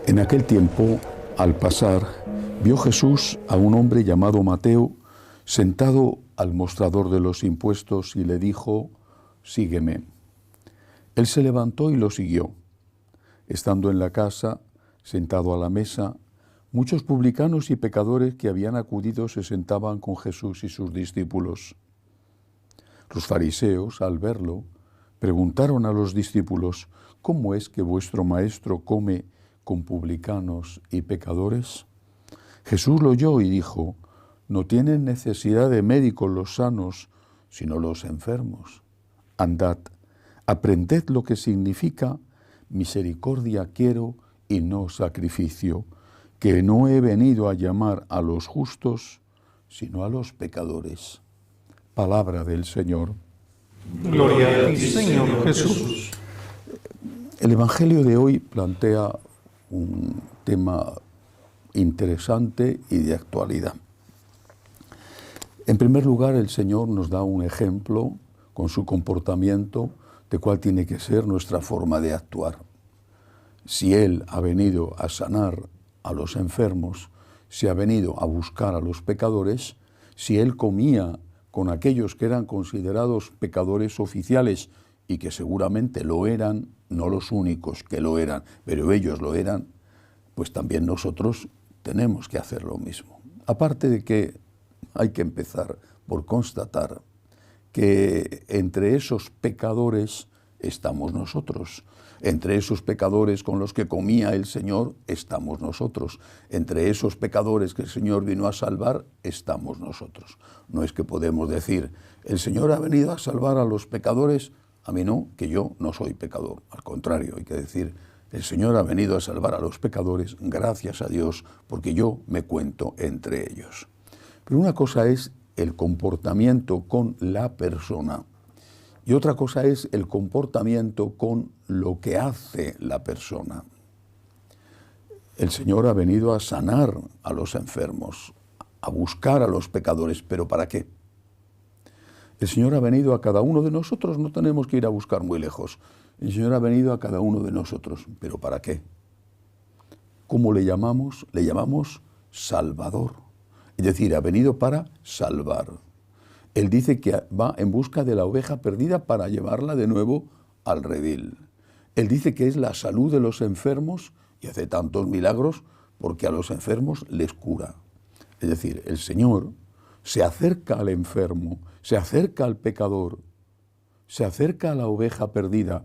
En aquel tiempo, al pasar, vio Jesús a un hombre llamado Mateo sentado al mostrador de los impuestos y le dijo: «Sígueme». Él se levantó y lo siguió. Estando en la casa, sentado a la mesa, muchos publicanos y pecadores que habían acudido se sentaban con Jesús y sus discípulos. Los fariseos, al verlo, preguntaron a los discípulos: «¿Cómo es que vuestro maestro come con publicanos y pecadores?». Jesús lo oyó y dijo: «No tienen necesidad de médicos los sanos, sino los enfermos. Andad, aprended lo que significa: misericordia quiero y no sacrificio, que no he venido a llamar a los justos, sino a los pecadores». Palabra del Señor. Gloria a ti, Señor Jesús. El Evangelio de hoy plantea un tema interesante y de actualidad. En primer lugar, el Señor nos da un ejemplo con su comportamiento de cuál tiene que ser nuestra forma de actuar. Si Él ha venido a sanar a los enfermos, si ha venido a buscar a los pecadores, si Él comía con aquellos que eran considerados pecadores oficiales y que seguramente lo eran, no los únicos que lo eran, pero ellos lo eran, pues también nosotros tenemos que hacer lo mismo. Aparte de que hay que empezar por constatar que entre esos pecadores estamos nosotros. Entre esos pecadores con los que comía el Señor estamos nosotros. Entre esos pecadores que el Señor vino a salvar estamos nosotros. No es que podemos decir: el Señor ha venido a salvar a los pecadores, a mí no, que yo no soy pecador. Al contrario, hay que decir: el Señor ha venido a salvar a los pecadores, gracias a Dios, porque yo me cuento entre ellos. Pero una cosa es el comportamiento con la persona y otra cosa es el comportamiento con lo que hace la persona. El Señor ha venido a sanar a los enfermos, a buscar a los pecadores, ¿pero para qué? El Señor ha venido a cada uno de nosotros, no tenemos que ir a buscar muy lejos. El Señor ha venido a cada uno de nosotros, ¿pero para qué? ¿Cómo le llamamos? Le llamamos Salvador. Es decir, ha venido para salvar. Él dice que va en busca de la oveja perdida para llevarla de nuevo al redil. Él dice que es la salud de los enfermos y hace tantos milagros porque a los enfermos les cura. Es decir, el Señor se acerca al enfermo, se acerca al pecador, se acerca a la oveja perdida,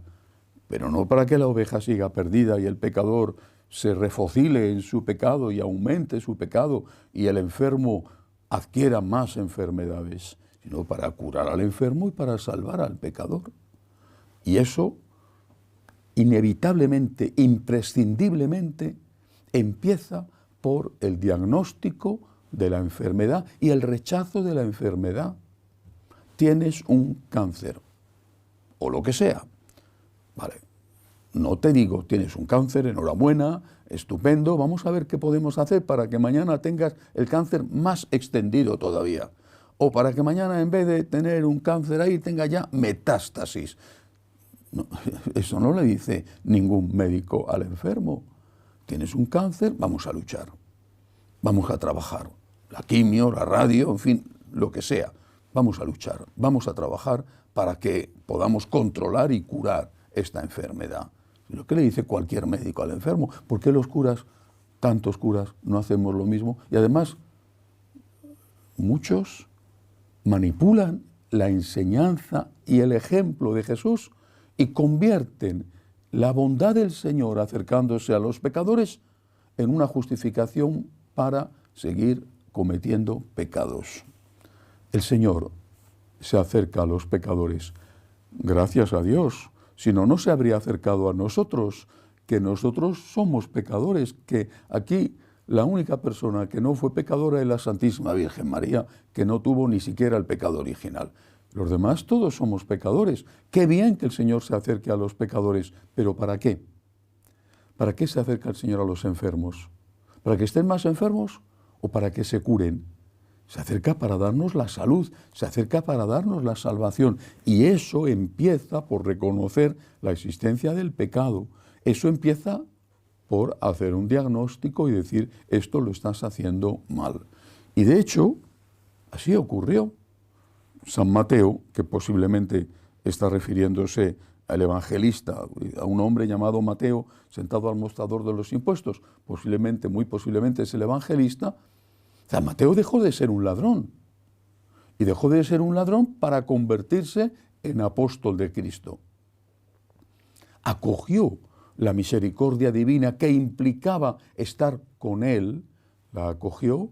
pero no para que la oveja siga perdida y el pecador se refocile en su pecado y aumente su pecado y el enfermo adquiera más enfermedades, sino para curar al enfermo y para salvar al pecador. Y eso, inevitablemente, imprescindiblemente, empieza por el diagnóstico de la enfermedad y el rechazo de la enfermedad. Tienes un cáncer, o lo que sea. Vale, no te digo, tienes un cáncer, enhorabuena, estupendo, vamos a ver qué podemos hacer para que mañana tengas el cáncer más extendido todavía. O para que mañana, en vez de tener un cáncer ahí, tenga ya metástasis. No, eso no le dice ningún médico al enfermo. Tienes un cáncer, vamos a luchar, vamos a trabajar. La quimio, la radio, en fin, lo que sea. Vamos a luchar, vamos a trabajar para que podamos controlar y curar esta enfermedad. Lo que le dice cualquier médico al enfermo. ¿Por qué los curas, tantos curas, no hacemos lo mismo? Y además, muchos manipulan la enseñanza y el ejemplo de Jesús y convierten la bondad del Señor acercándose a los pecadores en una justificación para seguir cometiendo pecados. El Señor se acerca a los pecadores, gracias a Dios, si no, no se habría acercado a nosotros, que nosotros somos pecadores, que aquí la única persona que no fue pecadora es la Santísima Virgen María, que no tuvo ni siquiera el pecado original. Los demás todos somos pecadores. Qué bien que el Señor se acerque a los pecadores, pero ¿para qué? ¿Para qué se acerca el Señor a los enfermos? ¿Para que estén más enfermos o para que se curen. Se acerca para darnos la salud, se acerca para darnos la salvación. Y eso empieza por reconocer la existencia del pecado. Eso empieza por hacer un diagnóstico y decir, esto lo estás haciendo mal. Y de hecho, así ocurrió. San Mateo, que posiblemente está refiriéndose al evangelista, a un hombre llamado Mateo, sentado al mostrador de los impuestos, posiblemente, muy posiblemente es el evangelista. San Mateo dejó de ser un ladrón, y dejó de ser un ladrón para convertirse en apóstol de Cristo. Acogió la misericordia divina que implicaba estar con él, la acogió,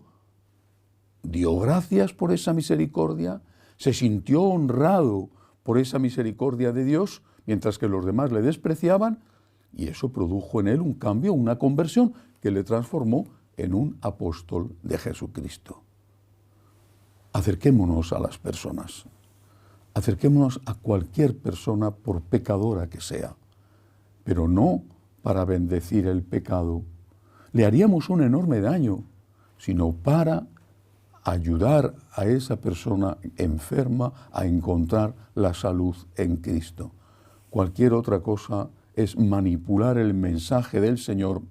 dio gracias por esa misericordia, se sintió honrado por esa misericordia de Dios, mientras que los demás le despreciaban, y eso produjo en él un cambio, una conversión que le transformó en un apóstol de Jesucristo. Acerquémonos a las personas, acerquémonos a cualquier persona por pecadora que sea, pero no para bendecir el pecado. Le haríamos un enorme daño, sino para ayudar a esa persona enferma a encontrar la salud en Cristo. Cualquier otra cosa es manipular el mensaje del Señor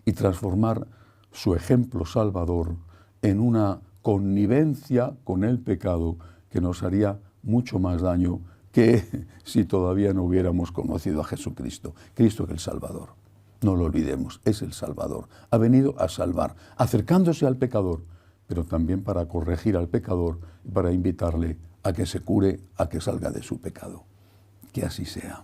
y transformar su ejemplo salvador en una connivencia con el pecado que nos haría mucho más daño que si todavía no hubiéramos conocido a Jesucristo. Cristo es el Salvador. No lo olvidemos, es el Salvador. Ha venido a salvar, acercándose al pecador, pero también para corregir al pecador y para invitarle a que se cure, a que salga de su pecado. Que así sea.